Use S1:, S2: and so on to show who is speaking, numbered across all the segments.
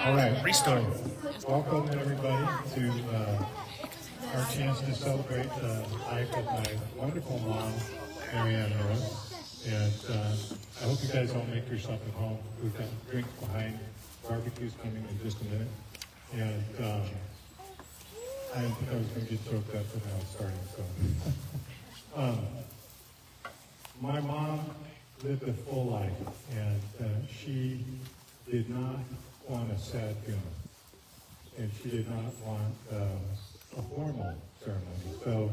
S1: All right, restart. Welcome everybody to our chance to celebrate the life of my wonderful mom, Marianne. And I hope you guys all make yourself at home. We've got drinks behind, barbecue's coming in just a minute. And I didn't think I was going to get choked up when I was starting. So, my mom lived a full life, and she did not want a sad funeral, and she did not want a formal ceremony. So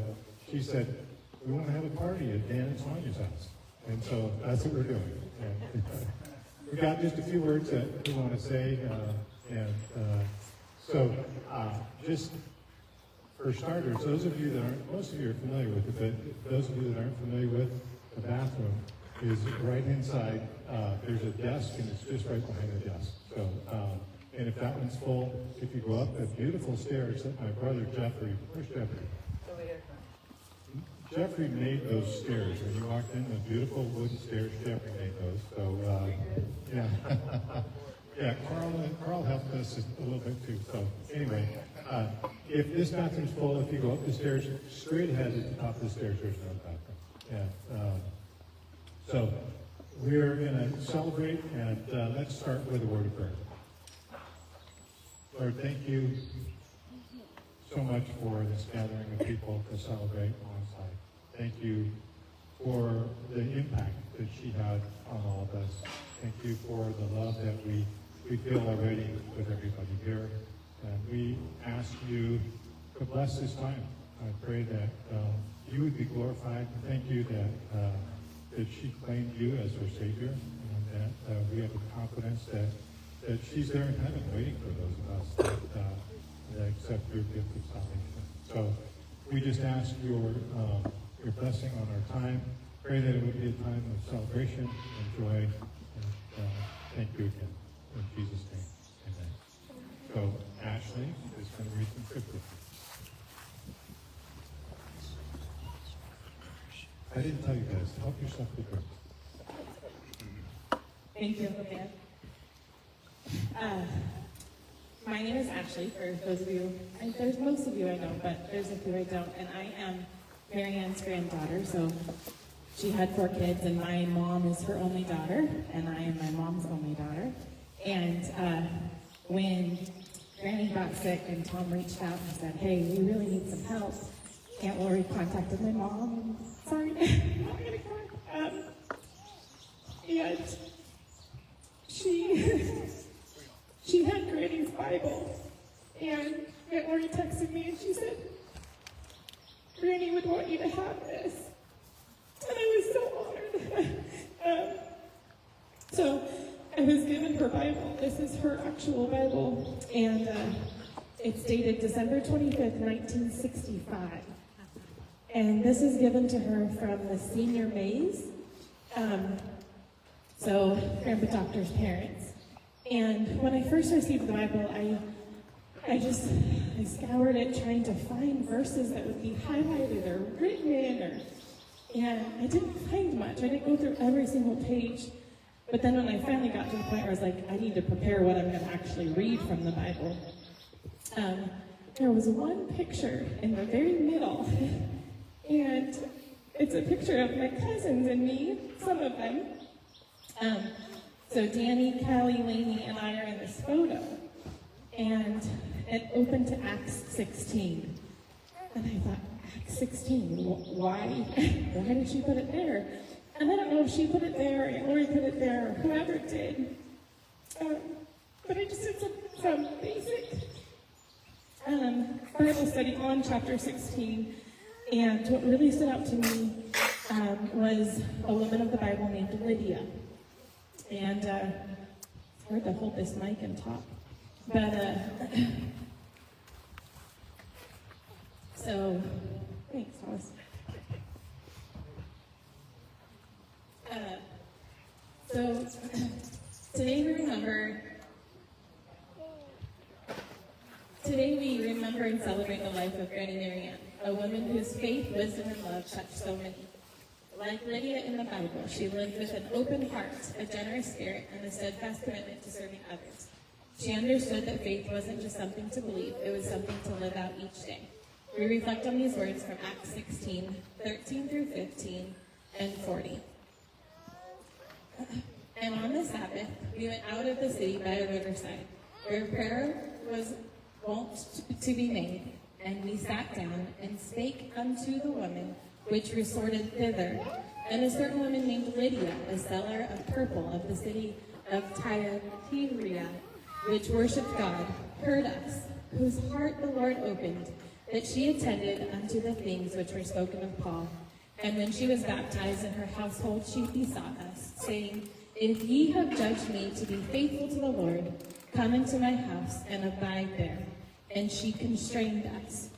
S1: she said, we want to have a party at Dan and Sonia's house. And so that's what we're doing. And we got just a few words that we want to say. So just for starters, those of you that aren't, most of you are familiar with it, but those of you that aren't familiar with the bathroom is right inside. There's a desk, and it's just right behind the desk. So, and if that one's full, if you go up the beautiful stairs that my brother Jeffrey, where's Jeffrey? Jeffrey made those stairs. When you walked in, the beautiful wooden stairs, Jeffrey made those. So, yeah. Yeah, Carl helped us a little bit too. So, anyway, if this bathroom's full, if you go up the stairs, straight ahead at the top of the stairs, there's no bathroom. Yeah. So, we're going to celebrate, and let's start with a word of prayer. Lord, thank you so much for this gathering of people to celebrate alongside. Thank you for the impact that she had on all of us. Thank you for the love that we feel already with everybody here. And we ask you to bless this time. I pray that you would be glorified. Thank you that she claimed you as her Savior, and that we have a confidence that she's there in heaven waiting for those of us that accept your gift of salvation. So we just ask your blessing on our time. Pray that it would be a time of celebration and joy. And thank you again. In Jesus' name, amen. So Ashley is going to read some scripture. I didn't tell you guys. Help yourself to drink.
S2: Thank you, Marianne. My name is Ashley, for those of you, there's most of you I know, but there's a few I don't, and I am Marianne's granddaughter. So she had 4 kids, and my mom is her only daughter, and I am my mom's only daughter. And when Granny got sick and Tom reached out and said, hey, we really need some help, Aunt Lori contacted my mom. Sorry, I'm not gonna cry. And she had Granny's Bible, and Aunt Lori texted me and she said, Granny would want you to have this. And I was so honored. So I was given her Bible. This is her actual Bible, and it's dated December 25th, 1965. And this is given to her from the senior maze, so Grandpa Doctor's parents. And when I first received the Bible, I scoured it trying to find verses that would be highlighted or written in, and I didn't find much. I didn't go through every single page. But then when I finally got to the point where I was like, I need to prepare what I'm going to actually read from the Bible, there was one picture in the very middle. And it's a picture of my cousins and me, some of them. So Danny, Callie, Lainey, and I are in this photo. And it opened to Acts 16. And I thought, Acts 16, why did she put it there? And I don't know if she put it there, or Lori put it there, or whoever did. But I just did some basic Bible study on chapter 16. And what really stood out to me was a woman of the Bible named Lydia. And it's hard to hold this mic and talk. But, so, thanks, Thomas. So today we remember and celebrate the life of Granny Marianne, a woman whose faith, wisdom, and love touched so many. Like Lydia in the Bible, she lived with an open heart, a generous spirit, and a steadfast commitment to serving others. She understood that faith wasn't just something to believe, it was something to live out each day. We reflect on these words from Acts 16, 13 through 15, and 40. And on the Sabbath, we went out of the city by a riverside, where prayer was wont to be made, and we sat down and spake unto the woman which resorted thither. And a certain woman named Lydia, a seller of purple of the city of Thyatira, which worshipped God, heard us, whose heart the Lord opened, that she attended unto the things which were spoken of Paul. And when she was baptized in her household, she besought us, saying, If ye have judged me to be faithful to the Lord, come into my house and abide there. And she constrained us.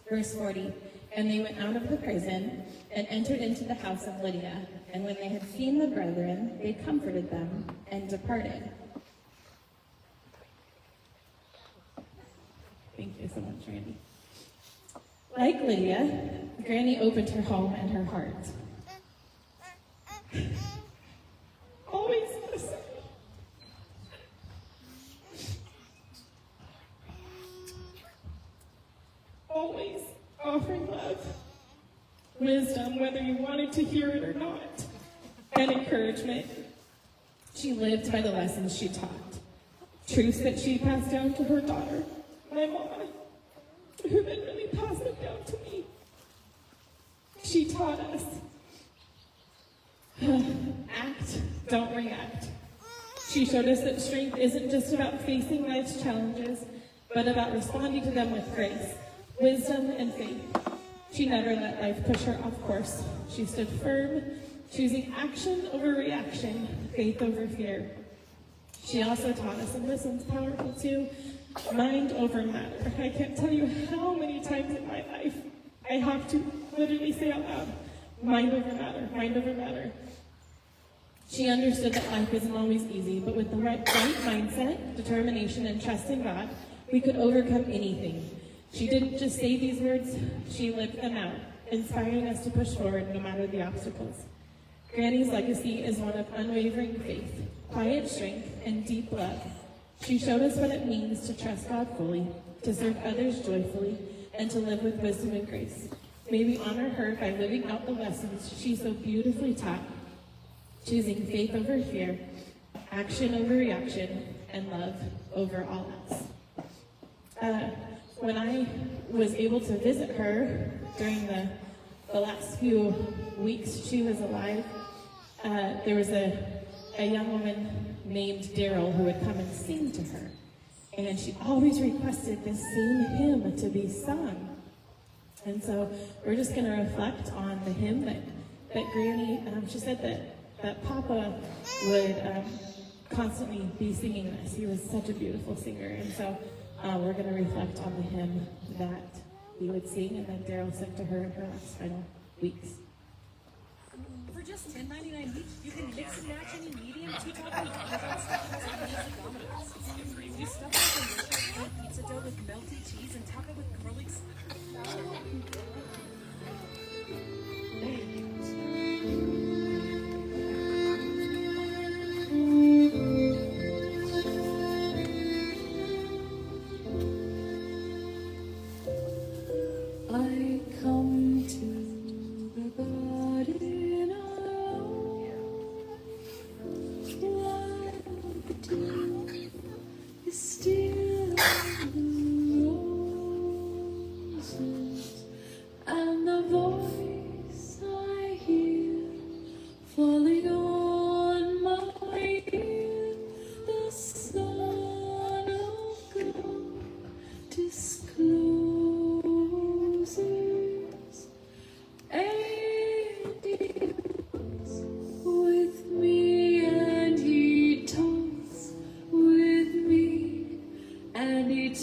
S2: Verse 40, And they went out of the prison and entered into the house of Lydia. And when they had seen the brethren, they comforted them and departed. Thank you so much, Randy. Like Lydia, Granny opened her home and her heart. Always listen. Always offering love, wisdom, whether you wanted to hear it or not, and encouragement. She lived by the lessons she taught, truths that she passed down to her daughter, my mama, who then really passed them down to me. She taught us, act, don't react. She showed us that strength isn't just about facing life's challenges, but about responding to them with grace, wisdom, and faith. She never let life push her off course. She stood firm, choosing action over reaction, faith over fear. She also taught us, and this one's powerful too, mind over matter. I can't tell you how many times in my life I have to literally say out loud, mind over matter, mind over matter. She understood that life isn't always easy, but with the right mindset, determination, and trust in God, we could overcome anything. She didn't just say these words, she lived them out, inspiring us to push forward no matter the obstacles. Granny's legacy is one of unwavering faith, quiet strength, and deep love. She showed us what it means to trust God fully, to serve others joyfully, and to live with wisdom and grace. May we honor her by living out the lessons she so beautifully taught, choosing faith over fear, action over reaction, and love over all else. When I was able to visit her during the last few weeks she was alive, there was a young woman named Daryl who would come and sing to her. And she always requested this same hymn to be sung. And so we're just going to reflect on the hymn that Granny, she said that Papa would constantly be singing this. He was such a beautiful singer. And so we're going to reflect on the hymn that he would sing and that Daryl sang to her in her last final weeks.
S3: For just $10.99 each, you can mix and match any medium two-top You stuff it with delicious pizza dough with melted cheese and top it with garlic.
S4: I come to the garden alone, while the dew is still on the roses, and the voice I hear falling on my ear, the Son of God discloses. And he walks with me, and he talks with me, and he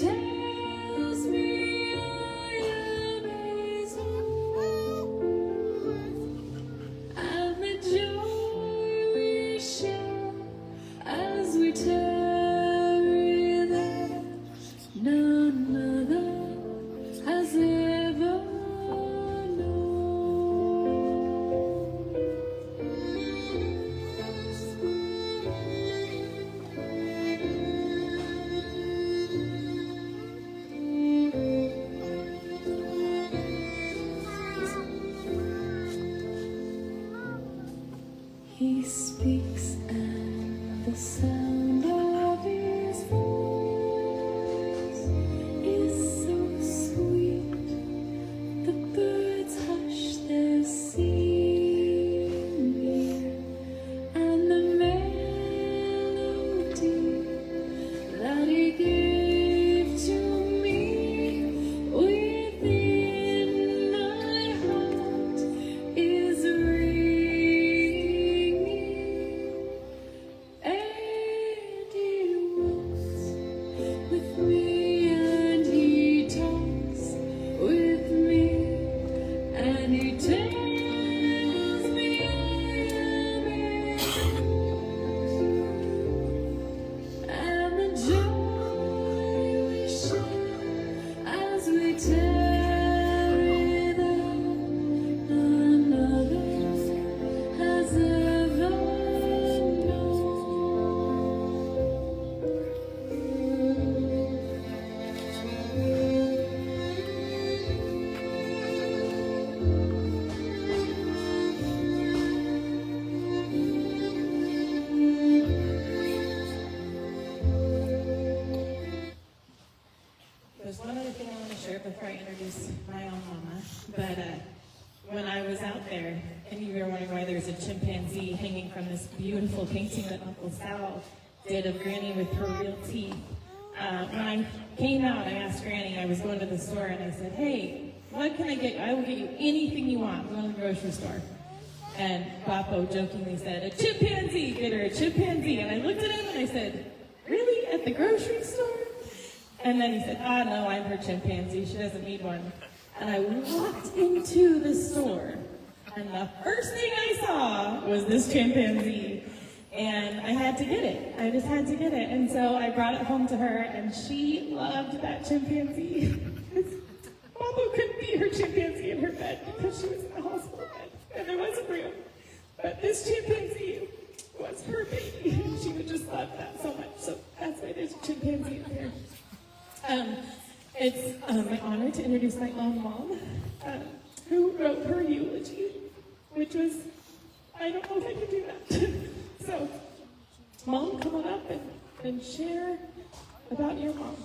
S2: before I introduce my own mama, but when I was out there, and you were wondering why there's a chimpanzee hanging from this beautiful painting that Uncle Sal did of Granny with her real teeth. When I came out, I asked Granny, I was going to the store, and I said, hey, what can I get? I will get you anything you want. Go to the grocery store. And Papo jokingly said, a chimpanzee, get her a chimpanzee. And I looked at him and I said, really, at the grocery store? And then he said, no, I'm her chimpanzee. She doesn't need one. And I walked into the store, and the first thing I saw was this chimpanzee. And I had to get it. I just had to get it. And so I brought it home to her, and she loved that chimpanzee. Mama couldn't be her chimpanzee in her bed because she was in the hospital bed, and there wasn't room. But this chimpanzee was her baby. She would just love that so much. So that's why there's a chimpanzee in there. It's my honor to introduce my own mom, who wrote her eulogy, which was, I don't know if I can do that. So, Mom, come on up and share about your mom.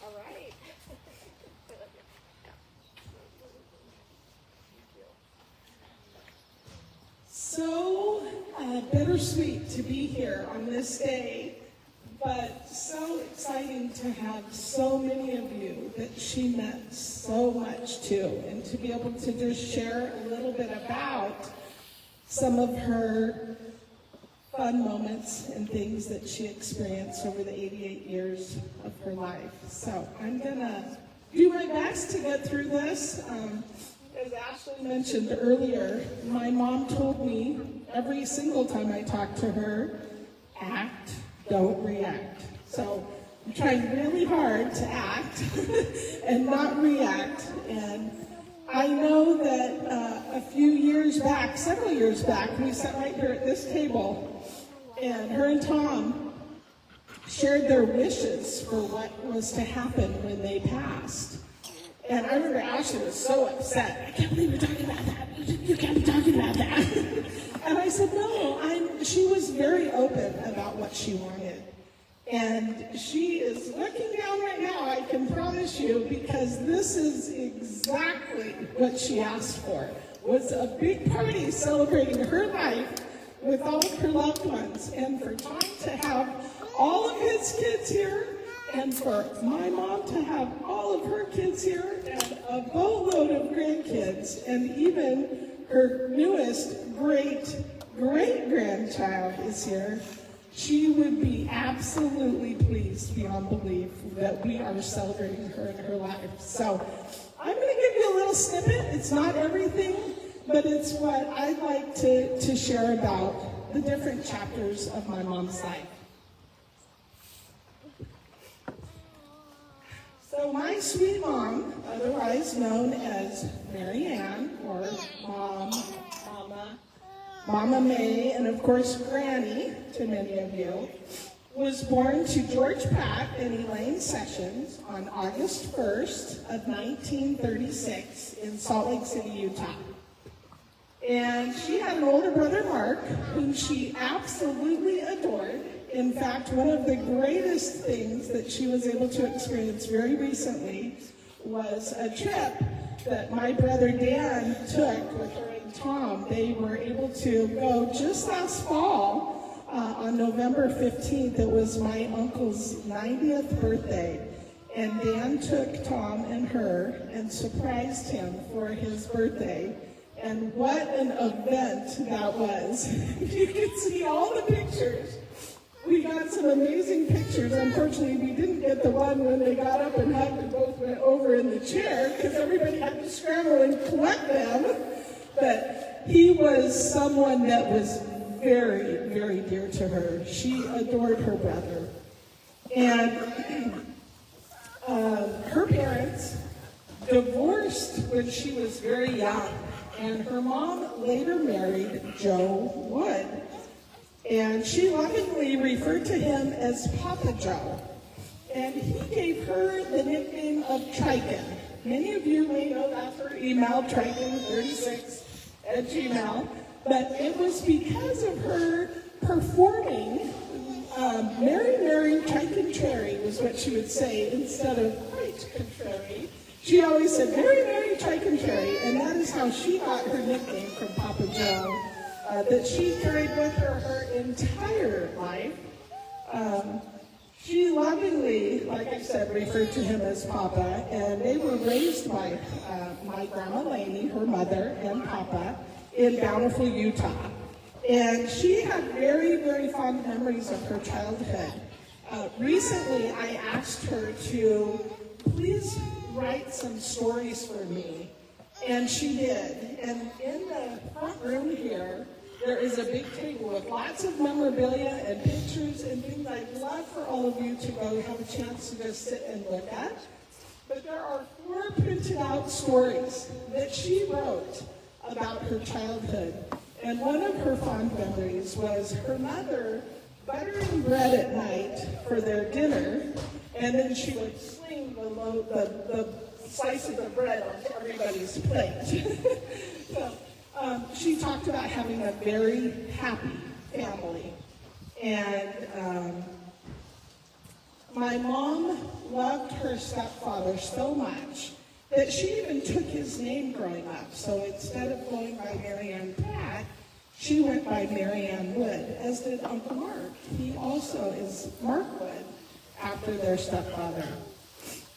S5: All right.
S6: So bittersweet to be here on this day, but so exciting to have so many of you that she meant so much to, and to be able to just share a little bit about some of her fun moments and things that she experienced over the 88 years of her life. So I'm gonna do my best to get through this. As Ashley mentioned earlier, my mom told me every single time I talked to her, act, don't react. So I'm trying really hard to act and not react. And I know that a few years back, several years back, we sat right here at this table, and her and Tom shared their wishes for what was to happen when they passed. And I remember Ashley was so upset. I can't believe you're talking about that. You can't be talking about that. And I said, no, she was very open about what she wanted. And she is looking down right now, I can promise you, because this is exactly what she asked for. Was a big party celebrating her life with all of her loved ones. And for Tom to have all of his kids here, and for my mom to have all of her kids here, and a boatload of grandkids, and even her newest great-grandchild is here, she would be absolutely pleased beyond belief that we are celebrating her in her life. So I'm going to give you a little snippet. It's not everything, but it's what I'd like to share about the different chapters of my mom's life. So my sweet mom, otherwise known as Marianne, or Mom, Mama May, and of course Granny to many of you, was born to George Pratt and Elaine Sessions on August 1st of 1936 in Salt Lake City, Utah. And she had an older brother, Mark, whom she absolutely adored. In fact, one of the greatest things that she was able to experience very recently was a trip that my brother Dan took with her and Tom. They were able to go just last fall on November 15th. It was my uncle's 90th birthday. And Dan took Tom and her and surprised him for his birthday. And what an event that was. You can see all the pictures. We got some amazing pictures. Unfortunately, we didn't get the one when they got up and hugged and both went over in the chair because everybody had to scramble and collect them. But he was someone that was very, very dear to her. She adored her brother. And her parents divorced when she was very young. And her mom later married Joe Wood. And she lovingly referred to him as Papa Joe. And he gave her the nickname of Triton. Many of you may know that's her email, Triton36 at Gmail. But it was because of her performing Mary, Mary, tripe and cherry was what she would say instead of quite contrary. She always said, Mary, Mary, tripe and cherry, and that is how she got her nickname from Papa Joe, that she carried with her entire life. She lovingly, like I said, referred to him as Papa, and they were raised by my grandma Laney, her mother, and Papa in Bountiful, Utah. And she had very, very fond memories of her childhood. Recently, I asked her to please write some stories for me, and she did. And in the front room here, there is a big table with lots of memorabilia and pictures and things I'd love for all of you to go have a chance to just sit and look at. But there are 4 printed out stories that she wrote about her childhood. And one of her fond memories was her mother buttering bread at night for their dinner, and then she would sling the slice of the bread onto everybody's plate. So, she talked about having a very happy family. And my mom loved her stepfather so much that she even took his name growing up. So instead of going by Marianne Pratt, she went by Marianne Wood, as did Uncle Mark. He also is Mark Wood, after their stepfather.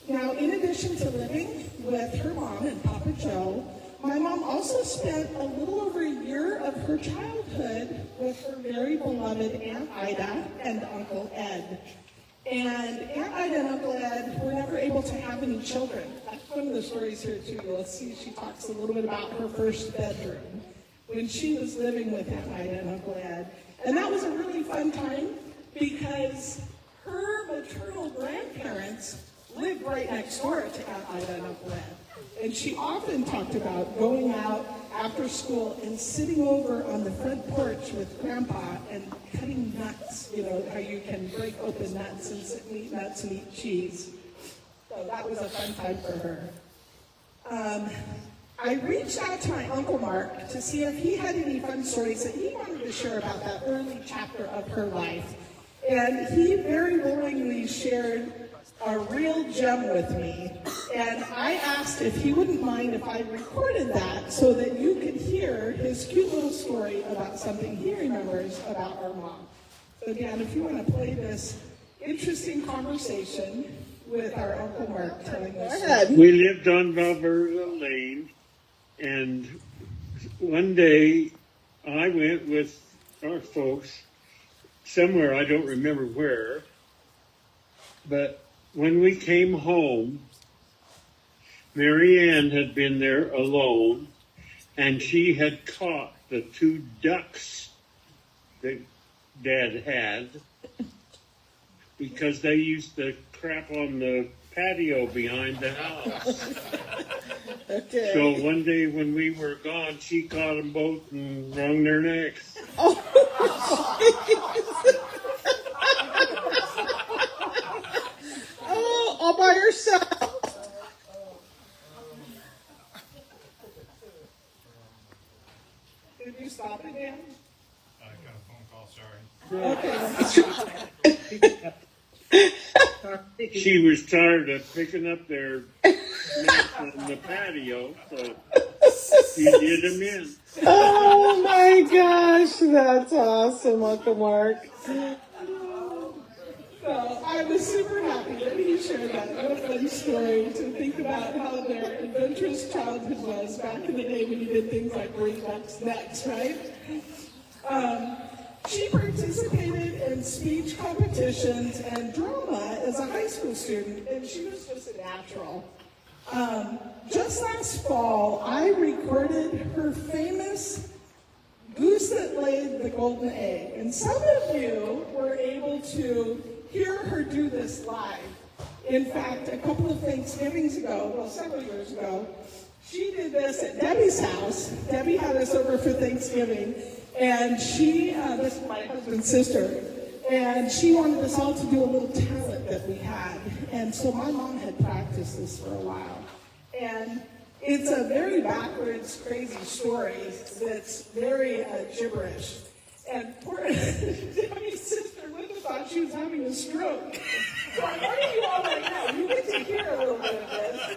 S6: Now, in addition to living with her mom and Papa Joe, my mom also spent a little over a year of her childhood with her very beloved Aunt Ida and Uncle Ed. And Aunt Ida and Uncle Ed were never able to have any children. That's one of the stories here, too. You'll see she talks a little bit about her first bedroom when she was living with Aunt Ida and Uncle Ed. And that was a really fun time because her maternal grandparents lived right next door to Aunt Ida and Uncle Ed. And she often talked about going out after school and sitting over on the front porch with Grandpa and cutting nuts, you know, how you can break open nuts and sit and eat nuts and eat cheese. So that was a fun time for her. I reached out to my Uncle Mark to see if he had any fun stories that he wanted to share about that early chapter of her life. And he very willingly shared a real gem with me. And I asked if he wouldn't mind if I recorded that so that you could hear his cute little story about something he remembers about our mom. So again, if you want to play this interesting conversation with our Uncle Mark telling us. Go ahead.
S7: We lived on Valversa Lane, and one day I went with our folks somewhere, I don't remember where, but when we came home, Marianne had been there alone, and she had caught the 2 ducks that Dad had because they used to crap on the patio behind the house.
S6: Okay.
S7: So one day when we were gone, she caught them both and wrung their necks.
S6: Oh, all by herself. Did you stop it, Dan?
S1: I got a phone call, sorry.
S6: Okay.
S7: She was tired of picking up their necks on the patio, so she did them in.
S6: Oh my gosh, that's awesome, Uncle Mark. So I was super happy that he shared that. What a fun story to think about how their adventurous childhood was back in the day when you did things like bring ducks necks, right? She participated in speech competitions and drama as a high school student, and she was just a natural. Just last fall, I recorded her famous Goose That Laid the Golden Egg, and some of you were able to hear her do this live. In fact, a couple of Thanksgivings ago, well, several years ago, she did this at Debbie's house. Debbie had us over for Thanksgiving, and she, this is my husband's sister, and she wanted us all to do a little talent that we had. And so my mom had practiced this for a while. And it's a very backwards, crazy story that's very gibberish. And poor Debbie's sister Linda thought she was having a stroke. So I'm warning you all right now, you get to hear a little bit of this.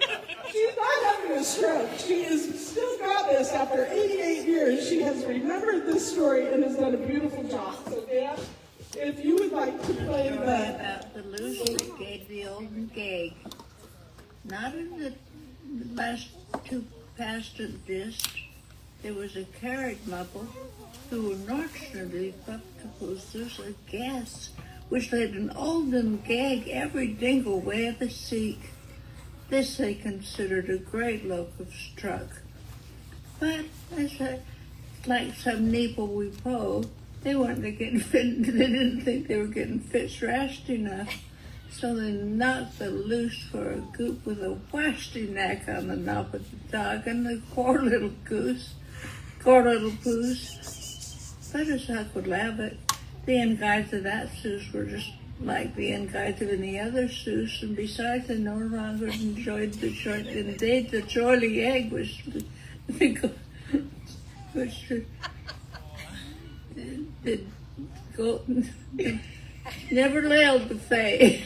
S6: She's not having a stroke. She has still got this after 88 years. She has remembered this story and has done a beautiful job. So Dan, if you would like to play
S8: About the loser that gave the olden gag. Not in the last two past of this. There was a carrot mother who naturally thought there's a gas which let an olden gag every dingle way of the seek. This they considered a great look of struck. But as like some neeple we pulled, they weren't getting fit. They didn't think they were getting fit rashed enough. So they knocked the loose for a goop with a wasty neck on the knob of the dog and the poor little poos. But as I could laugh it, the end guides of that souse were just like the end guides of any other souse, and besides, they no longer enjoyed the joint. Indeed, the jolly egg was never lailed the fay.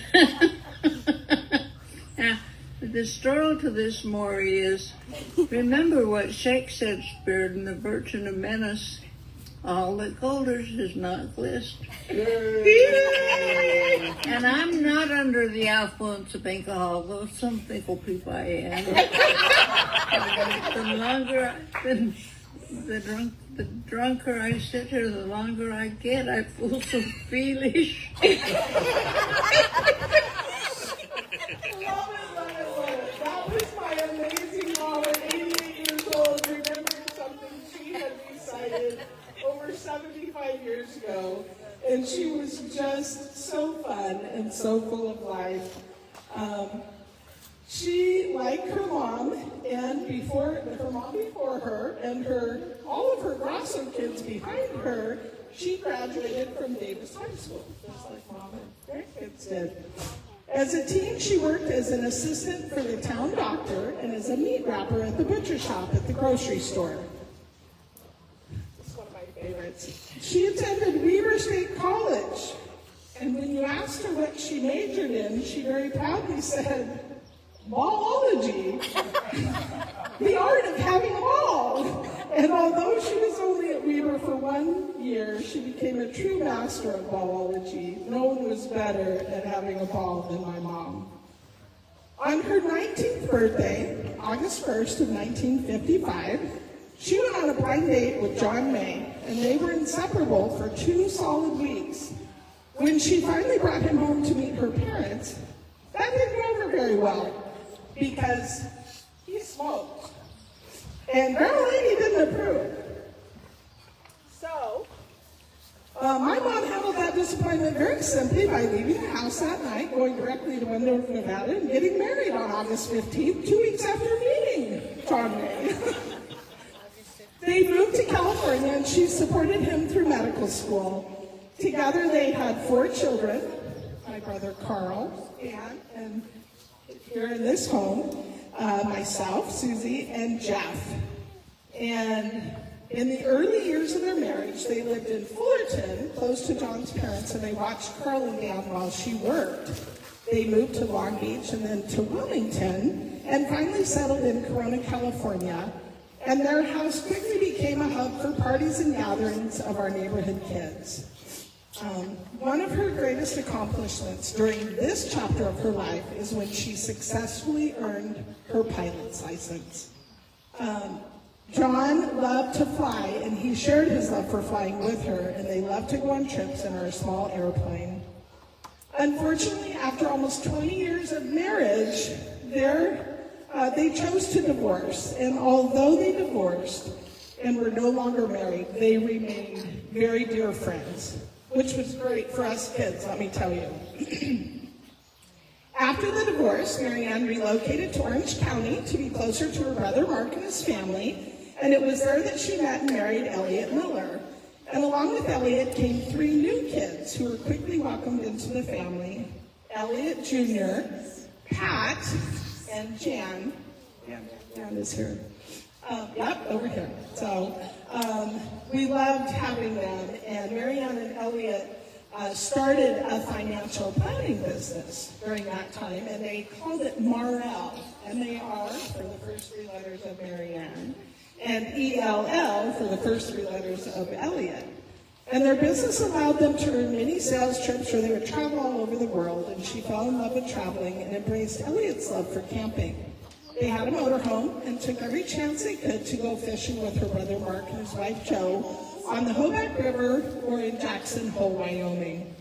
S8: Now, the story to this more is, remember what Shakespeare in the Virgin of Menace, all that golders is not glist. And I'm not under the influence of alcohol, though some fickle people I am. The drunker I sit here, the longer I get, I feel so foolish.
S6: Love it. That was my amazing mom at 88 years old, remembering something she had recited over 75 years ago. And she was just so fun and so full of life. She, like her mom, and her mom before her, and all of her Grosso kids behind her, she graduated from Davis High School, just like mom and grandkids did. As a teen, she worked as an assistant for the town doctor and as a meat wrapper at the butcher shop at the grocery store. It's one of my favorites. She attended Weber State College, and when you asked her what she majored in, she very proudly said, ballology, the art of having a ball. And although she was only at Weber for 1 year, she became a true master of ballology. No one was better at having a ball than my mom. On her 19th birthday, August 1st of 1955, she went on a blind date with John May, and they were inseparable for 2 solid weeks. When she finally brought him home to meet her parents, that didn't go over very well, because he smoked. And Grandma Lady didn't approve. So, my mom handled that disappointment very simply by leaving the house that night, going directly to Wendover, Nevada, and getting married on August 15th, 2 weeks after meeting John May. They moved to California, and she supported him through medical school. Together, they had 4 children, my brother Carl, Ann, and here in this home, myself, Susie, and Jeff. And in the early years of their marriage, they lived in Fullerton, close to John's parents, and they watched Carl and Dan while she worked. They moved to Long Beach and then to Wilmington, and finally settled in Corona, California. And their house quickly became a hub for parties and gatherings of our neighborhood kids. One of her greatest accomplishments during this chapter of her life is when she successfully earned her pilot's license. John loved to fly, and he shared his love for flying with her, and they loved to go on trips in our small airplane. Unfortunately, after almost 20 years of marriage, they chose to divorce, and although they divorced and were no longer married, they remained very dear friends, which was great for us kids, let me tell you. After the divorce, Marianne relocated to Orange County to be closer to her brother Mark and his family, and it was there that she met and married Elliot Miller. And along with Elliot came 3 new kids who were quickly welcomed into the family: Elliot Jr., Pat, and Jan. Jan is here. Over here. So We loved having them, and Marianne and Elliot started a financial planning business during that time, and they called it Marell, M-A-R for the first three letters of Marianne, and E-L-L for the first three letters of Elliot. And their business allowed them to earn many sales trips where they would travel all over the world, and she fell in love with traveling and embraced Elliot's love for camping. They had a motorhome and took every chance they could to go fishing with her brother Mark and his wife Jo on the Hoback River or in Jackson Hole, Wyoming.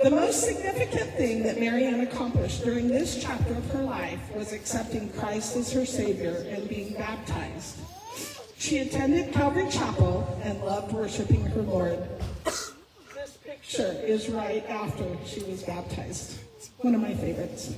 S6: The most significant thing that Marianne accomplished during this chapter of her life was accepting Christ as her Savior and being baptized. She attended Calvary Chapel and loved worshiping her Lord. This picture is right after she was baptized. It's one of my favorites.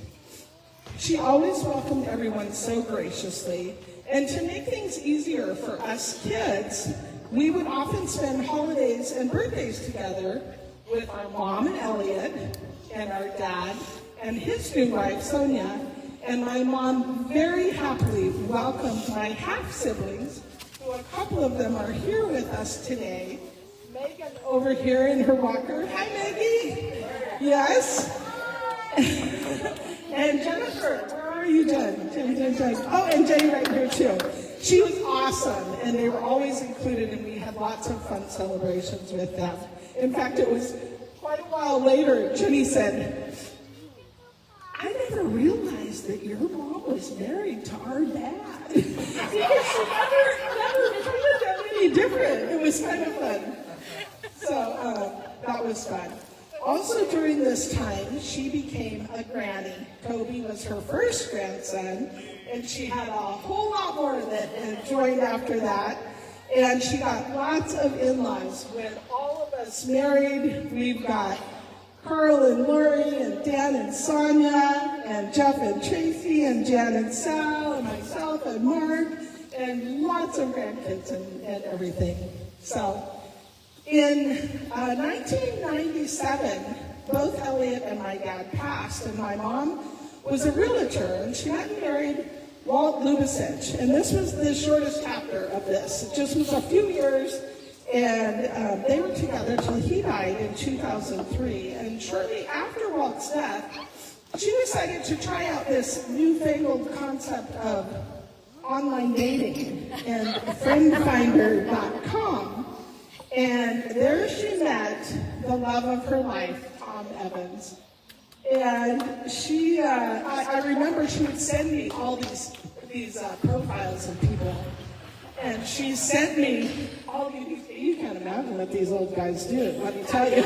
S6: She always welcomed everyone so graciously, and to make things easier for us kids, we would often spend holidays and birthdays together with our mom and Elliot, and our dad, and his new wife, Sonia, and my mom very happily welcomed my half-siblings, who a couple of them are here with us today. Megan over here in her walker. Hi, Maggie. Yes. And Jennifer, where are you, Jen? Jen. Oh, and Jenny right here, too. She was awesome, and they were always included, and we had lots of fun celebrations with them. In fact, it was quite a while later, Jenny said, I never realized that your mom was married to our dad. Because she never treated them any different. It was kind of fun. So that was fun. Also during this time, she became a granny. Toby was her first grandson, and she had a whole lot more that joined after that. And she got lots of in-laws. When all of us married, we've got Carl and Lori and Dan and Sonia and Jeff and Tracy and Jan and Sal and myself and Mark and lots of grandkids and everything. So in 1997, both Elliot and my dad passed, and my mom was a realtor, and she met and married Walt Lubasich. And this was the shortest chapter of this. It just was a few years, and they were together till he died in 2003. And shortly after Walt's death, she decided to try out this newfangled concept of online dating and friendfinder.com. And there she met the love of her life, Tom Evans. And she, I remember she would send me all these profiles of people. And she sent me all these, you can't imagine what these old guys do, let me tell you.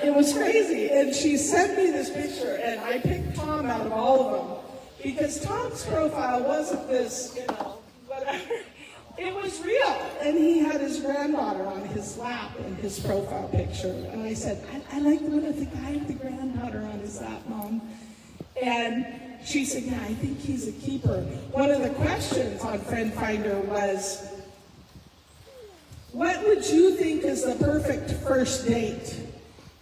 S6: It was crazy. And she sent me this picture, and I picked Tom out of all of them. Because Tom's profile wasn't this, whatever. It was real. And he had his granddaughter on his lap in his profile picture. And I said, I like the one with the guy with the granddaughter on his lap, Mom. And she said, yeah, I think he's a keeper. One of the questions on Friend Finder was, what would you think is the perfect first date?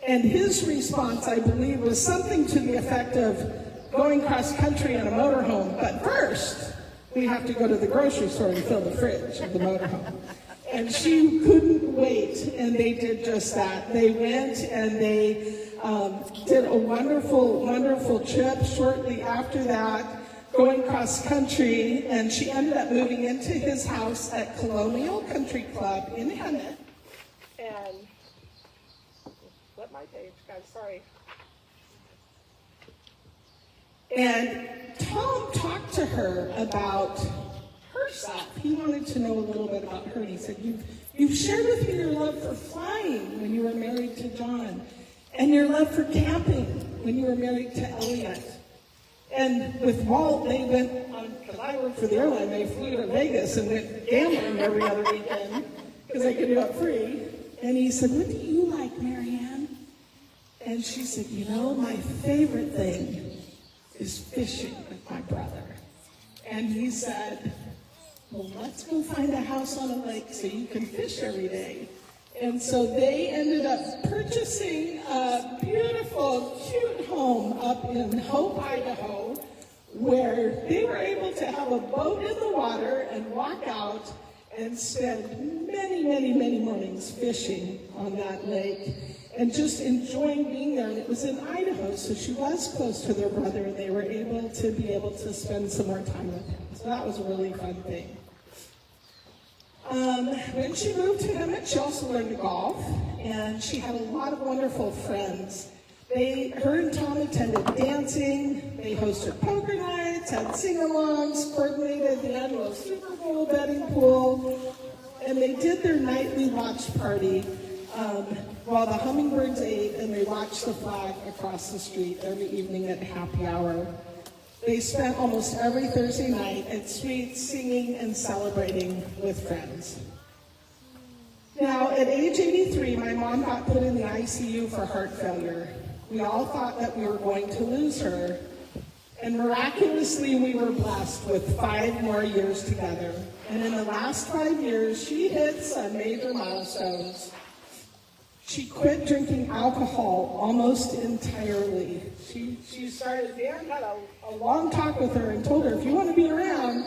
S6: And his response, I believe, was something to the effect of going cross country in a motorhome, but first, we have to go to the grocery store and fill the fridge of the motorhome. And she couldn't wait, and they did just that. They went and they did a wonderful, wonderful trip shortly after that, going cross country, and she ended up moving into his house at Colonial Country Club in Hemet. And, flip my page, guys, sorry. And Tom talked to her about herself. He wanted to know a little bit about her. And he said, you've shared with me your love for flying when you were married to John, and your love for camping when you were married to Elliot. And with Walt, they went on, because I worked for the airline, they flew to Vegas and went gambling every other weekend because they could do it free. And he said, what do you like, Marianne? And she said, my favorite thing is fishing with my brother. And he said, well, let's go find a house on a lake so you can fish every day. And so they ended up purchasing a beautiful, cute home up in Hope, Idaho, where they were able to have a boat in the water and walk out and spend many, many, many mornings fishing on that lake and just enjoying being there. And it was in Idaho, so she was close to their brother, and they were able to spend some more time with him. So that was a really fun thing. When she moved to Hemet, she also learned to golf, and she had a lot of wonderful friends. Her and Tom attended dancing, they hosted poker nights, had sing-alongs, coordinated the annual Super Bowl betting pool, and they did their nightly watch party while the hummingbirds ate, and they watched the flag across the street every evening at happy hour. They spent almost every Thursday night at Sweets singing and celebrating with friends. Now, at age 83, my mom got put in the ICU for heart failure. We all thought that we were going to lose her, and miraculously we were blessed with 5 more years together. And in the last 5 years, she hit some major milestones. She quit drinking alcohol almost entirely. She started, Dan had a long talk with her and told her, if you want to be around,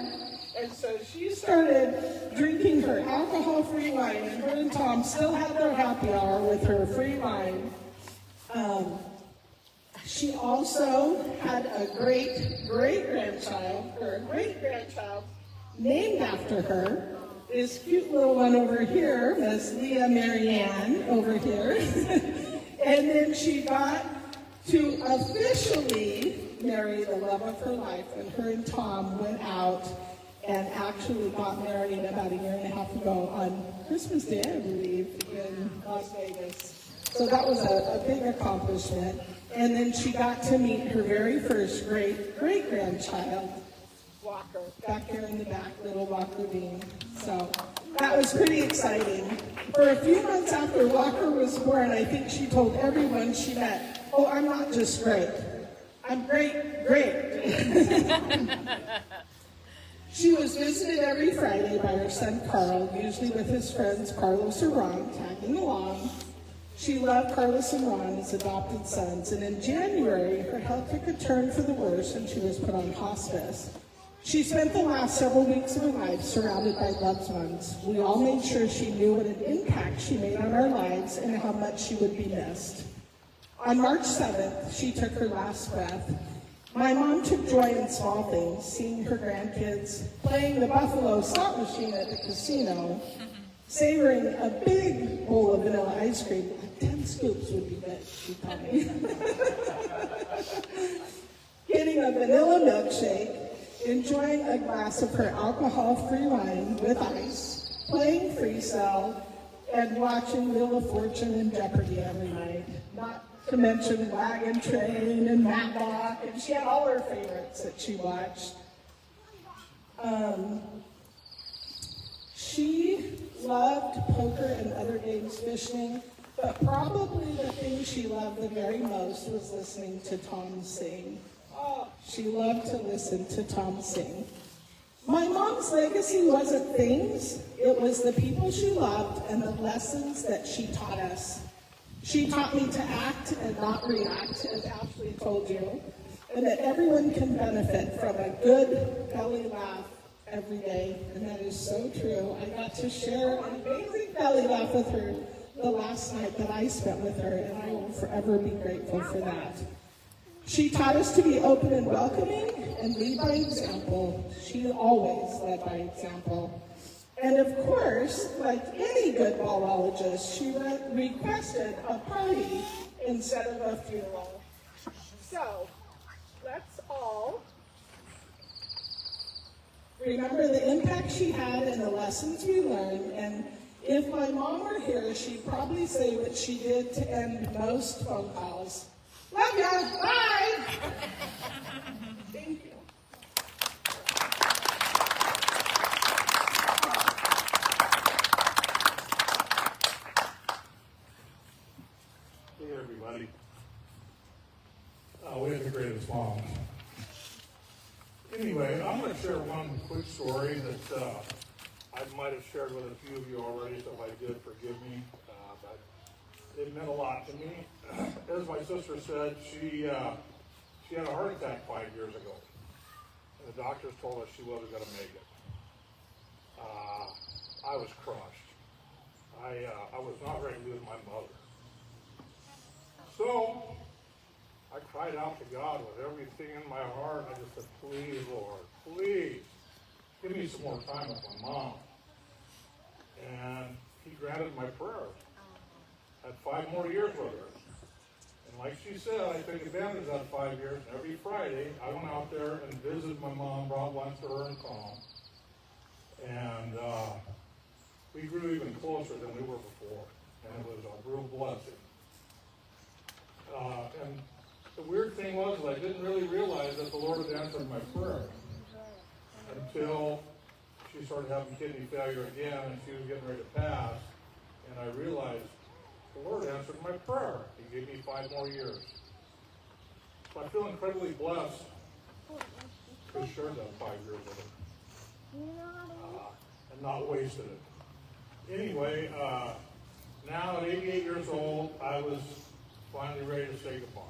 S6: and so she started drinking her alcohol-free wine, and her and Tom still had their happy hour with her free wine. She also had a great-grandchild, or a great-grandchild, named after her. This cute little one over here, Miss Leah Marianne over here. And then she got to officially marry the love of her life, and her and Tom went out and actually got married about 1.5 years ago on Christmas Day, I believe, in Las Vegas. So that was a big accomplishment. And then she got to meet her very first great-grandchild, Walker, back here in the back, little Walker Bean. So that was pretty exciting. For a few months after Walker was born, I think she told everyone she met, oh, I'm not just great, I'm great. She was visited every Friday by her son Carl, usually with his friends Carlos or Ron, tagging along. She loved Carlos and Ron as adopted sons, and in January, her health took a turn for the worse and she was put on hospice. She spent the last several weeks of her life surrounded by loved ones. We all made sure she knew what an impact she made on our lives and how much she would be missed. On March 7th, she took her last breath. My mom took joy in small things, seeing her grandkids, playing the Buffalo slot machine at the casino, savoring a big bowl of vanilla ice cream. 10 scoops would be good, she told me. Getting a vanilla milkshake, enjoying a glass of her alcohol-free wine with ice, playing free cell, and watching Wheel of Fortune and Jeopardy every night. Not to mention Wagon Train and Matlock, and she had all her favorites that she watched. She loved poker and other games, fishing, but probably the thing she loved the very most was listening to Tom sing. Oh, she loved to listen to Tom sing. My mom's legacy wasn't things, it was the people she loved and the lessons that she taught us. She taught me to act and not react, as Ashley told you, and that everyone can benefit from a good belly laugh every day, and that is so true. I got to share an amazing belly laugh with her the last night that I spent with her, and I will forever be grateful for that. She taught us to be open and welcoming and lead by example. She always led by example. And of course, like any good ballologist, she requested a party instead of a funeral. So, let's all remember the impact she had and the lessons we learned. And if my mom were here, she'd probably say what she did to end most phone calls. Love ya, bye! Thank you.
S1: Hey everybody. We have the greatest moms. Anyway, I'm going to share one quick story that I might have shared with a few of you already, so if I did, forgive me. But it meant a lot to me. As my sister said, she had a heart attack 5 years ago.
S9: and the doctors told us she wasn't going to make it. I was crushed. I was not ready to lose my mother. So I cried out to God with everything in my heart. I just said, please, Lord, please, give me some more time with my mom. And he granted my prayer. I had 5 more years with her. And like she said, I took advantage of that 5 years. And every Friday, I went out there and visited my mom, brought lunch to her and Tom. And we grew even closer than we were before. And it was a real blessing. And the weird thing was I didn't really realize that the Lord had answered my prayer until she started having kidney failure again and she was getting ready to pass. And I realized the Lord answered my prayer. He gave me 5 more years. So I feel incredibly blessed to share that 5 years with her and not wasted it. Anyway, now at 88 years old, I was finally ready to say goodbye.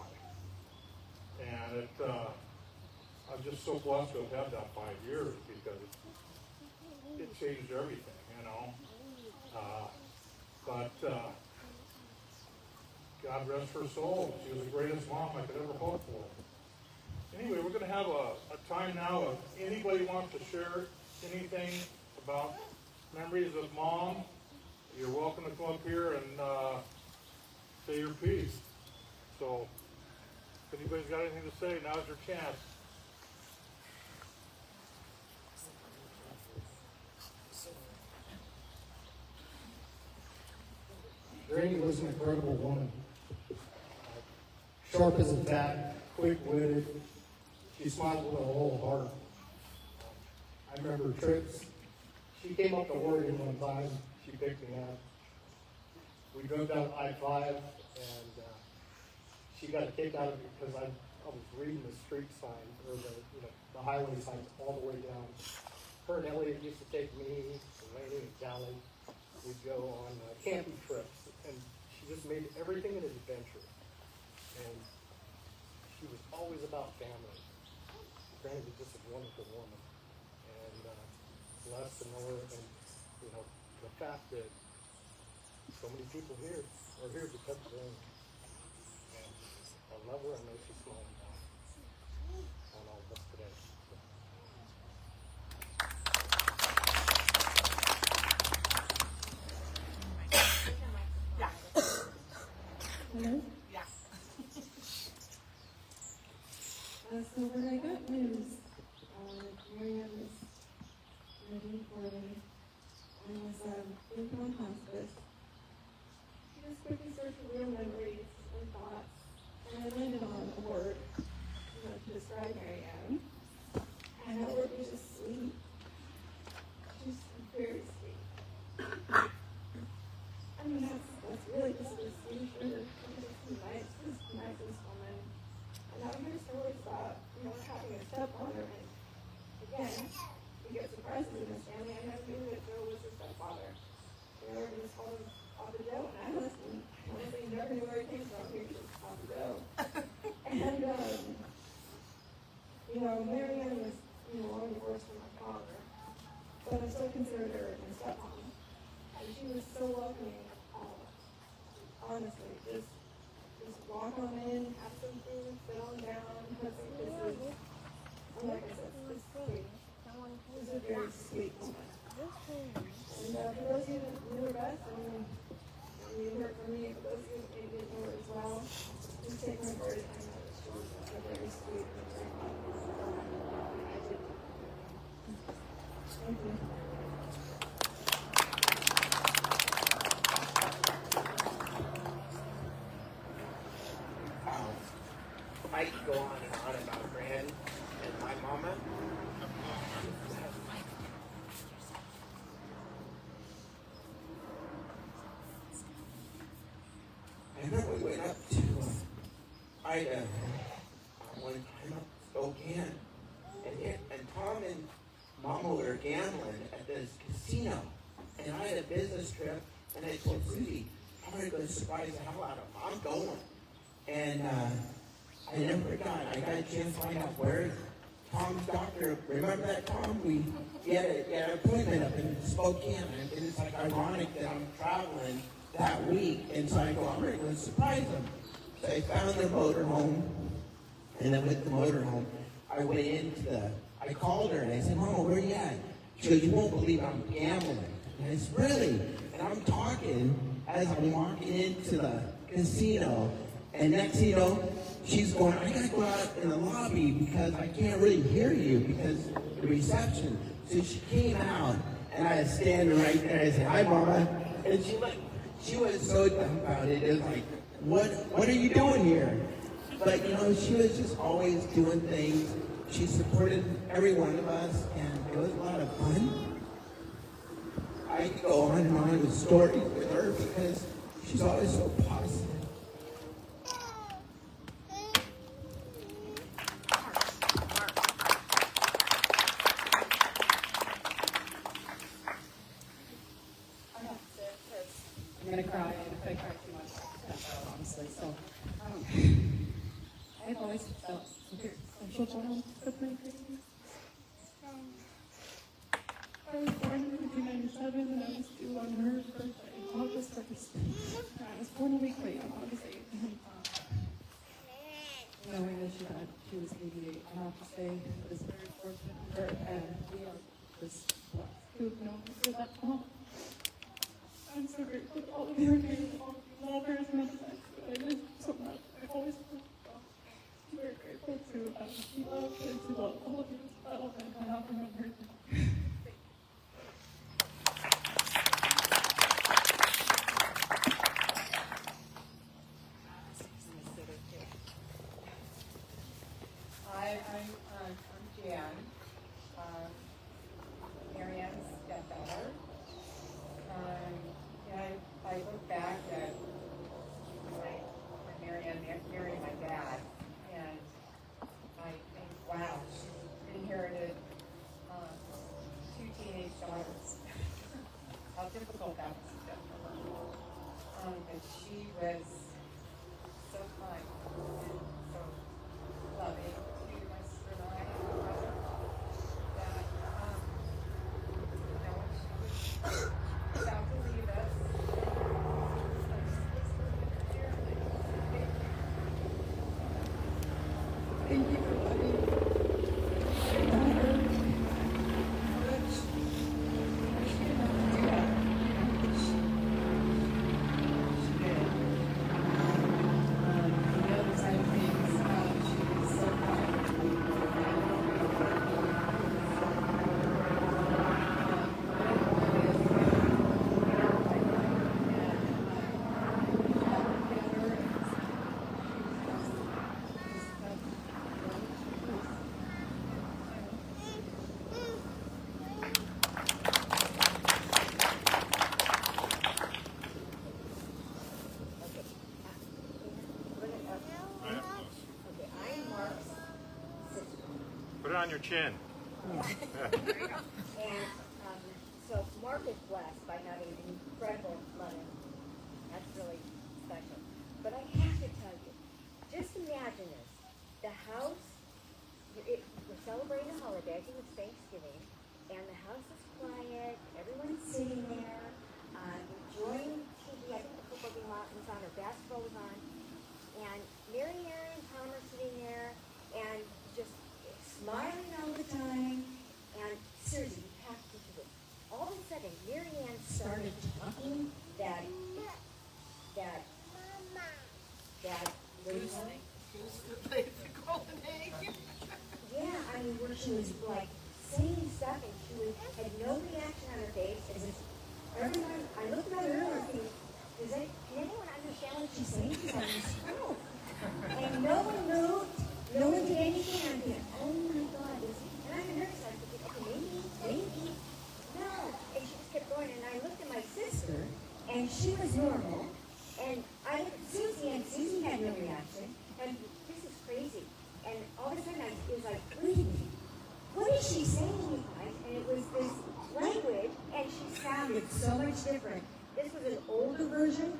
S9: And I'm just so blessed to have had that 5 years because it changed everything, you know. But God rest her soul. She was the greatest mom I could ever hope for. Anyway, we're going to have a time now if anybody wants to share anything about memories of mom. You're welcome to come up here and say your piece. So, if anybody's got anything to say, now's your chance.
S10: Granny was an incredible woman. Sharp as a tack, quick-witted. She smiled with her whole heart. I remember trips. She came up to Oregon one time. She picked me up. We drove down I-5, and she got a kick out of it because I was reading the street signs, or the highway signs all the way down. Her and Elliot used to take me, Laney, and Callie. We'd go on camping trips, and she just made everything an adventure. And she was always about family. Granny was just a wonderful woman, and blessed to know her. And the fact that so many people here are here because of her. And I love her. I know she's smiling now on all of us today.
S2: Hello?
S5: Yeah.
S2: So when I got news, Marianne was ready for me. I was in on hospice. She just quickly searched for real memories and thoughts, and I landed on a word, to describe Marianne. And that word was just sweet. Just very sweet. I mean, that's really just a sweet sugar. She's the nicest woman. And I hear stories about, having a stepfather, and again, we get surprises in this family. I never knew that Joe was her stepfather. Everyone just called him Papa Joe, and I listened. Honestly, never knew where he came from. He was just Papa Joe. And, Marianne was, long divorced from my father, but I still considered her my stepmom. And she was so welcoming, honestly, just walk on in, have some food, sit on down, have some kisses. And like I said, it's sweet. She's a very sweet woman. And for those of you that knew her best, you heard from me, for those of you that maybe didn't know her as well, just take my word and I know that she was a very sweet and very Thank you.
S11: I could go on and on about Gran and my mama. I remember we went up to Idaho one time up Spokane, and Tom and Mama were gambling at this casino, and I had a business trip, and I told Susie, I'm going to go surprise the hell out of them. I'm going. And I never forgot. I got a chance to find out where Tom's doctor, remember that, Tom? We had an appointment up in Spokane, and it's like ironic that I'm traveling that week, and so I go, I'm going to surprise them. So I found their motorhome, and then with the motorhome, I went I called her, and I said, Mama, where you at? She goes, you won't believe I'm gambling. And I said, really? And I'm talking as I'm walking into the casino, and next thing you know, she's going, I gotta go out in the lobby because I can't really hear you because the reception. So she came out, and I was standing right there. I said, hi, Mama. And she was so dumbfounded. It was like, what are you doing here? But you know, she was just always doing things. She supported every one of us, and it was a lot of fun. I could go on and on with stories with her because she's always so positive.
S12: I'm gonna cry if I cry too much, honestly. So, I've always felt special child with my baby. I was born in 1997 and I was due on her birthday, August 1st. I was born a week late on August 8th. Knowing that she was 88, I have to say it was very fortunate for her, and we are just blessed to have known her for that long. I'm so grateful to all of you and all of you love her as much as I do. I miss her so much. I always feel very grateful to be loved and to love all of you as well, and I have remembered.
S13: Hi, I'm Jan, Marianne's stepdaughter. I look back at when Marianne married my dad, and I think, wow, she inherited two teenage daughters. How difficult that must have been for her. But she was so kind and so loving to my sister and I and my brother that, when she was about to leave us,
S12: Thank you for letting my daughter how much she didn't have to do that. She did. The other side of things, she was so kind.
S14: Put it on your chin.
S5: And so Mark is blessed by having an incredible mother. That's really special. But I have to tell you, just imagine this. The house, we're celebrating a holiday, I think it's Thanksgiving, and the house is quiet, everyone's sitting there, enjoying TV. I think the football game was on or basketball was on. And Marianne and Tom are sitting there and just smiling all the time. And seriously, you have to do it. All of a sudden, Marianne started talking that what do you say?
S3: The golden egg.
S5: Yeah, I mean, where she was like saying stuff and she had no reaction on her face. As if everyone, I looked at her and thinking, can anyone understand what she's saying? She's on this phone. And no one moved, no one did anything. I'm thinking, oh my God. And I'm nervous. I'm thinking, okay, maybe. No. And she just kept going. And I looked at my sister, and she was normal. And I looked at Susie, and Susie had no reaction. And this is crazy. And all of a sudden, it was like, wait a minute. What is she saying, you guys? And it was this language, and she sounded so much different. This was an older version.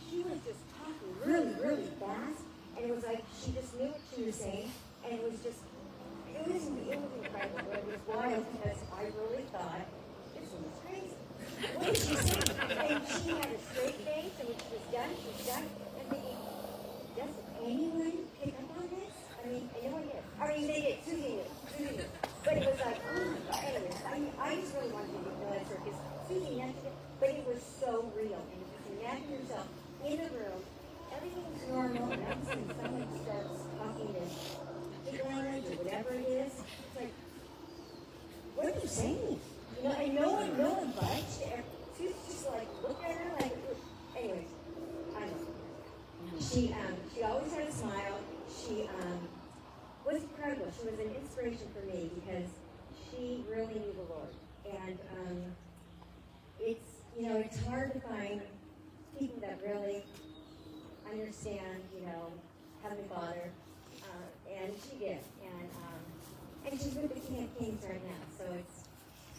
S5: She was just talking really, really fast. And it was like she just knew what she was saying. And it was just, was incredible. It was wild because I really thought this one was crazy. What did she say? And she had a straight face, and when she was done, she was done. And thinking, does anyone pick up on this? I mean, and no one did. I mean, they did. Susie knew. But it was like, oh my God. Anyways, I just really wanted to know that story because Susie mentioned it, but it was so real. And you can imagine yourself in the room, everything's normal, and all of a sudden someone starts talking this big language or whatever it is. It's like, what are you saying? You know, and no one budged. Susie just like looked at her like, anyways, I don't know. She always had a smile. She was incredible. She was an inspiration for me because she really knew the Lord. And it's hard to find people that really understand, Heavenly Father. And she did. And she's with the King of Kings right now, so it's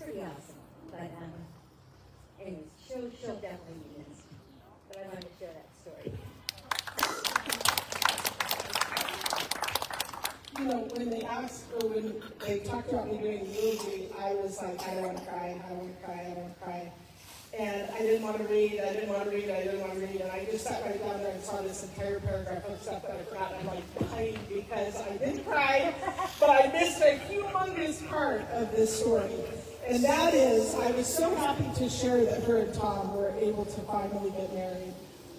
S5: pretty awesome. But anyways, she'll definitely be missed. But I wanted to share that story.
S6: When they asked, or when they talked about me doing the eulogy, I was like, I don't want to cry. And I didn't want to read, and I just sat right down there and saw this entire paragraph of stuff that I forgot. I'm like crying because I did cry, but I missed a humongous part of this story. And that is, I was so happy to share that her and Tom were able to finally get married.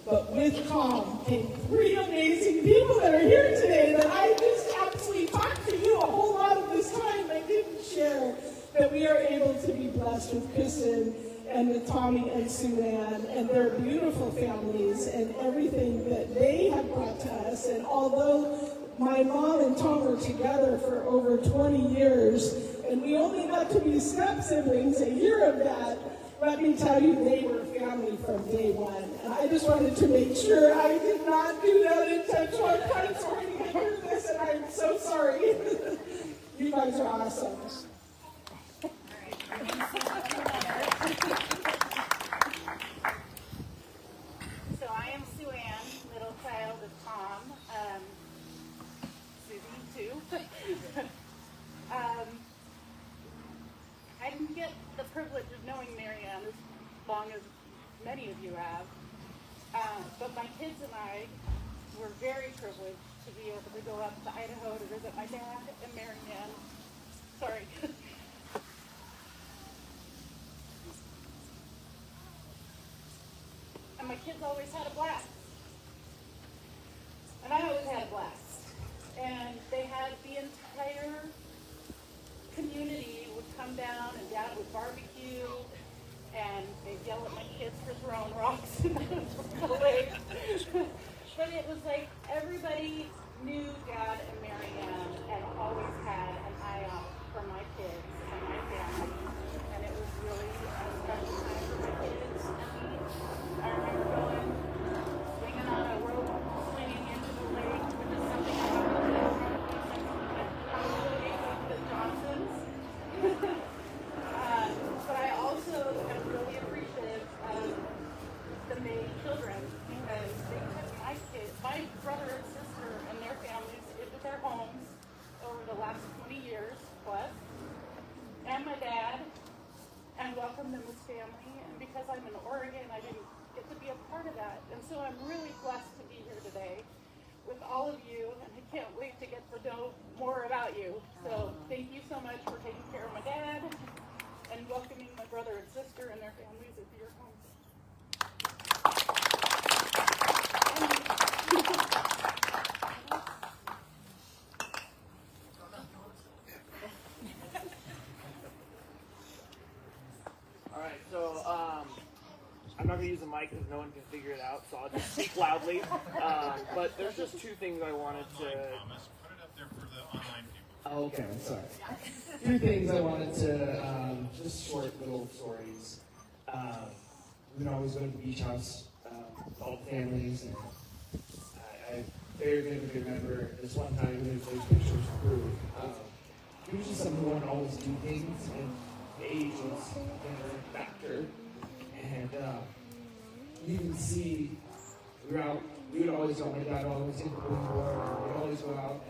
S6: But with Tom came 3 amazing people that are here today that I just absolutely talked to you a whole lot of this time. I didn't share that we are able to be blessed with Kristen and with Tommy and Sue Ann and their beautiful families and everything that they have brought to us. And although my mom and Tom were together for over 20 years, and we only got to be step-siblings a year of that, let me tell you, they were family from day one. And I just wanted to make sure I did not do that intentionally. I'm kind of sorry to hear this, and I'm so sorry. You guys are awesome.
S14: So I am Sue Ann, middle child of Tom, Susie too. I didn't get the privilege of knowing Marianne as long as many of you have, but my kids and I were very privileged to be able to go up to Idaho to visit my dad and Marianne. Sorry. And my kids always had a blast. And I always had a blast. And they had the entire community would come down and Dad would barbecue and they'd yell at my kids for throwing rocks into the lake. But it was like everybody knew Dad and Marianne and always had an eye out for my kids and my family. And it was really a special time for my kids and me. I remember going, swinging on a rope, swinging into the lake, which is something I haven't done with the Johnsons. But I also am really appreciative of the May children because they took my kids, my brother and sister and their families into their homes over the last 20 years plus, and my dad, and welcomed them as family. And because I'm in Oregon, I didn't get to be a part of that. And so I'm really blessed to be here today with all of you, and I can't wait to get to know more about you. So thank you so much for taking care of my dad and welcoming my brother and sister and their families into your homes.
S15: All right, so I'm not going to use the mic because no one can figure it out, so I'll just speak loudly. But there's just 2 things I wanted to...
S16: Put it up there for the online people.
S17: Oh, okay, sorry. 2 things I wanted to, just short little stories. We would always go to the beach house with all the families, and I very vividly remember this one time when those pictures prove. Usually someone would always do things, and the age was a factor. And you can see throughout, we would always go, my dad always in the pool, we would always go out,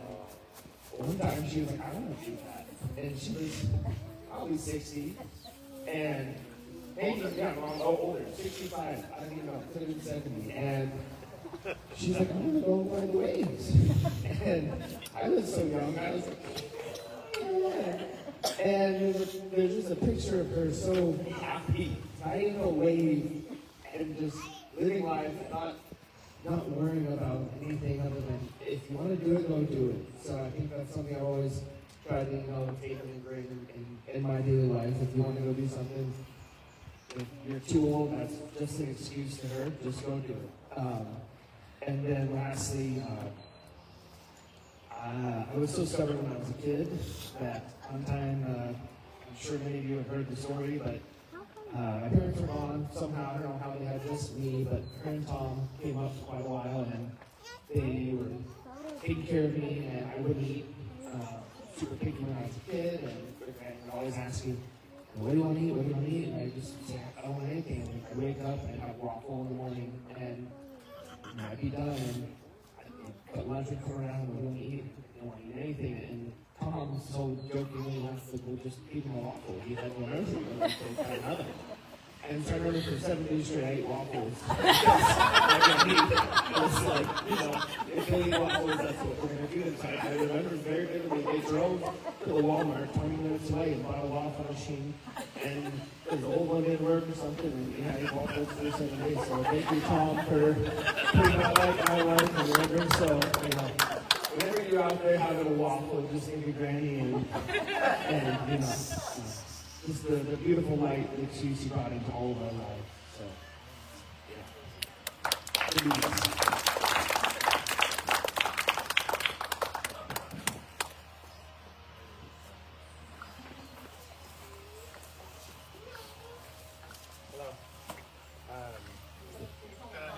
S17: One time she was like, I want to do that. And she was probably 60. And maybe, yeah, Mom, older, 65. I don't even know, could have been 70. And she's like, I'm going to go one of the waves. And I was so young, I was like, yeah. And there's just a picture of her so happy, riding a wave and just living life, not worrying about anything other than if you want to do it, go do it. So I think that's something I always try to, take and ingrain in my daily life. If you want to go do something, if you're too old, that's just an excuse to her, just go do it. And then lastly, I was so stubborn when I was a kid that one time, I'm sure many of you have heard the story, but my parents were gone somehow. I don't know how they had just me, but her and Tom came up for quite a while, and they were taking care of me, and I wouldn't eat. Super picky when I was a kid, and would always ask me, what do you want to eat? What do you want to eat? And I just say, I don't want anything. And I wake up and have waffle in the morning, and I'd be done, and I'd lunch would come around, what do you want to eat? I don't want to eat anything. And Tom so jokingly left that we'll just keep him a waffle. He had one of those, and so had another. And so I remember for 7 days straight, I ate waffles. It was like, if they eat waffles, that's what we're going to do. So I remember very vividly, they drove to the Walmart 20 minutes away and bought a waffle machine. And the old one didn't work or something, and I ate waffles for 7 days. So thank you, Tom, for putting that life in my life and whatever. So, whenever you're out there having a waffle, just think of Granny and just the beautiful light that she brought into all of our lives. So,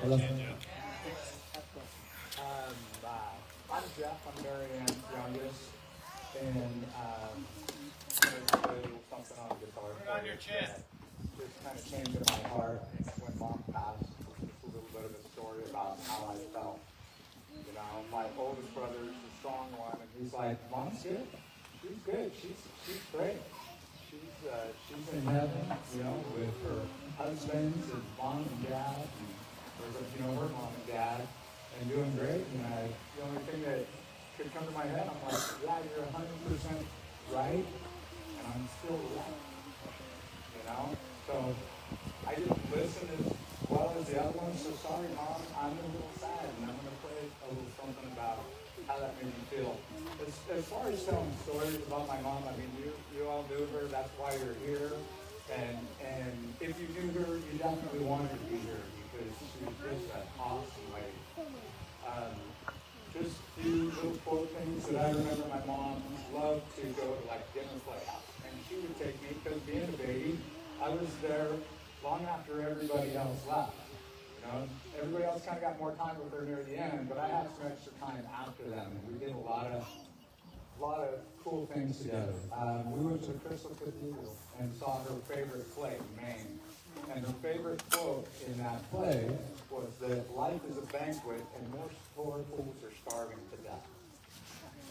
S18: Hello. I'm Jeff. I'm Marianne's youngest, and I'm going to play something on the guitar. Put on your chin. Just kind of came to my heart when Mom passed. Just a little bit of a story about how I felt. My oldest brother is the strong one, and he's like, Mom's good. She's good. She's great. She's in heaven, with her husbands and mom and dad, and her mom and dad, and doing great. And the only thing that could come to my head, I'm like, yeah, you're 100% right, and I'm still right. So I didn't listen as well as the other one. So sorry, Mom, I'm a little sad, and I'm going to play a little something about how that made me feel. As far as telling stories about my mom, I mean, you all knew her. That's why you're here. And if you knew her, you definitely wanted to be here because she was just an awesome lady. Just a few little quote things that I remember my mom loved to go to dinner playhouse. And she would take me, because being a baby, I was there long after everybody else left. Everybody else kind of got more time with her near the end, but I had some extra time after them, and we did a lot of cool things together. We went to Crystal Cathedral and saw her favorite play, Maine. And her favorite quote in that play was that life is a banquet and most poor fools are starving to death.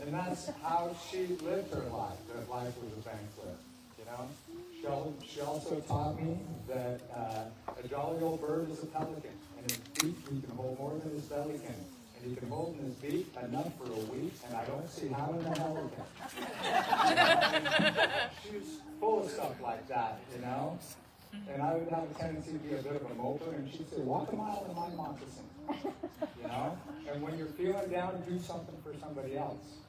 S18: And that's how she lived her life, that life was a banquet. She also taught me that a jolly old bird is a pelican, and his beak he can hold more than his belly can. And he can hold in his beak enough for a week, and I don't see how in the hell he can. She was full of stuff like that, And I would have a tendency to be a bit of a moper, and she'd say, walk a mile in my moccasin. And when you're feeling down, do something for somebody else.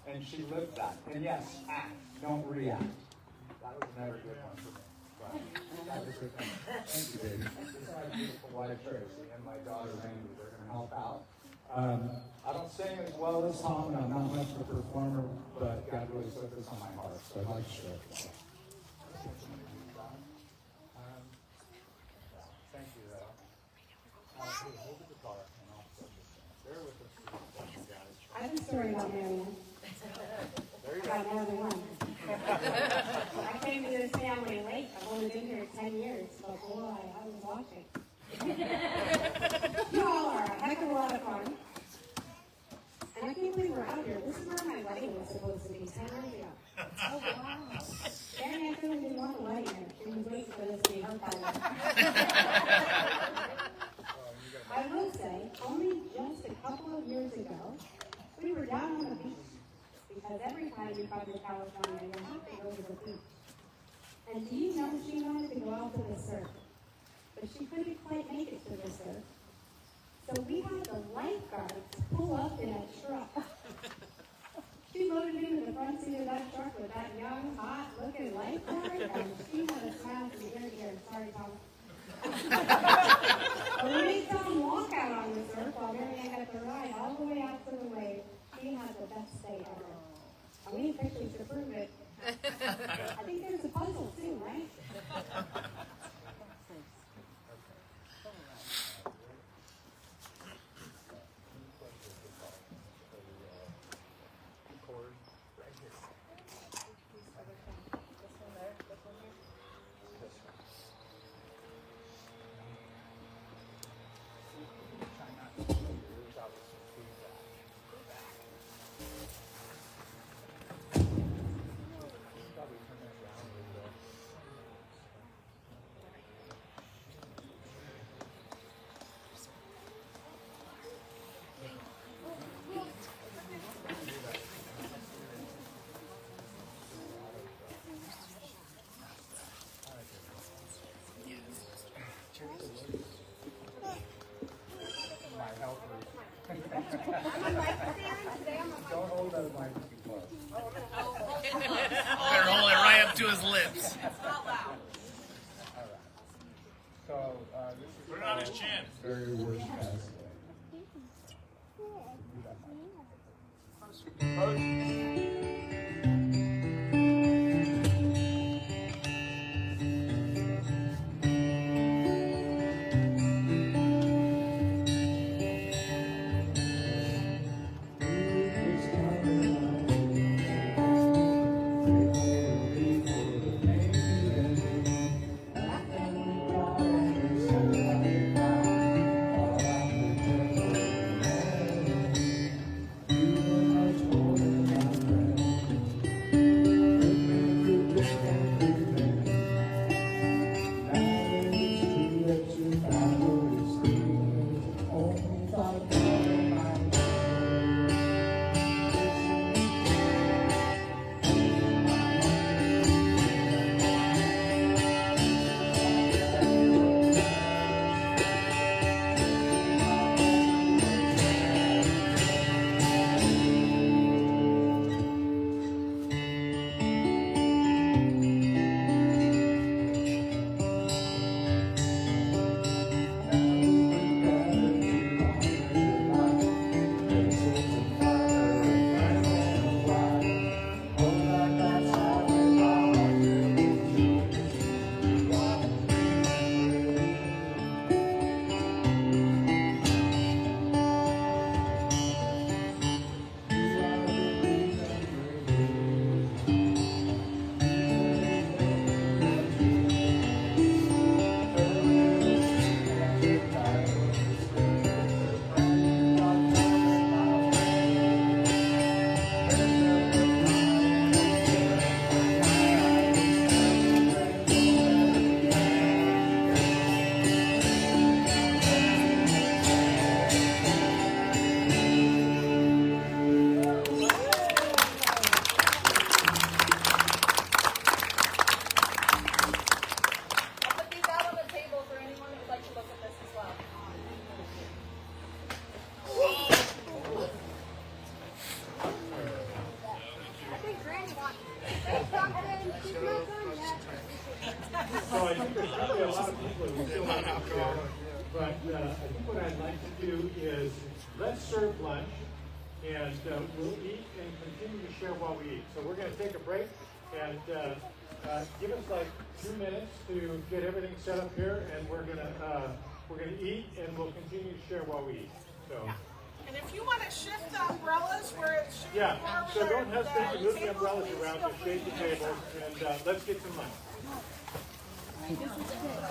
S18: And she lived that. And yes, act, don't react. That was never a good one for me. But that was a good thing. Thank you, baby. This is my beautiful wife, Tracy, and my daughter, Randy. They're going to help out. I don't sing as well as Tom, and I'm not much of a performer, but God really put this on my heart, so I'd like to share it. Thank you, though. Hold the guitar, and I'll bear with us for a second, guys.
S5: I have a story about Marianne.
S18: There you
S5: I got more than one. I came to this family late. I've only been here 10 years, but boy, I was watching. You all are a heck of a lot of fun. And I can't believe we're out here. This is where my wedding was was supposed to be 10 years ago. Oh, wow. Marianne couldn't even want a wedding. She was waiting for this to be her final. I will say, only just a couple of years ago, we were down on the beach. Because every time we come to California, you have to go to the beach. And do you know she wanted to go out to the surf? But she couldn't quite make it to the surf. So we had the lifeguards pull up in a truck. She loaded into the front seat of that truck with that young, hot-looking lifeguard, and she had a smile from ear to ear. Sorry, Tom. But we made Tom walk out on the surf while Marianne got the ride all the way out to the wave. She had the best day ever. And we need pictures to prove it. I think there's a puzzle too, right?
S10: Don't hold that mic too close.
S15: Better hold it right up to his lips.
S10: So, this is
S16: Put it on his chin.
S10: very worst pass.
S1: So I think there's probably a lot of people who still want to share, but I think what I'd like to do is let's serve lunch, and we'll eat and continue to share while we eat. So we're going to take a break, and give us like 2 minutes to get everything set up here, and we're going to eat, and we'll continue to share while we eat. So.
S14: And if you want to shift the umbrellas where it should
S1: Yeah,
S14: be
S1: so don't
S14: forward,
S1: hesitate to move the
S14: tables,
S1: umbrellas
S14: please
S1: around
S14: feel
S1: to
S14: free
S1: shade the
S14: to do so.
S1: tables, and let's get some lunch.
S5: This is good.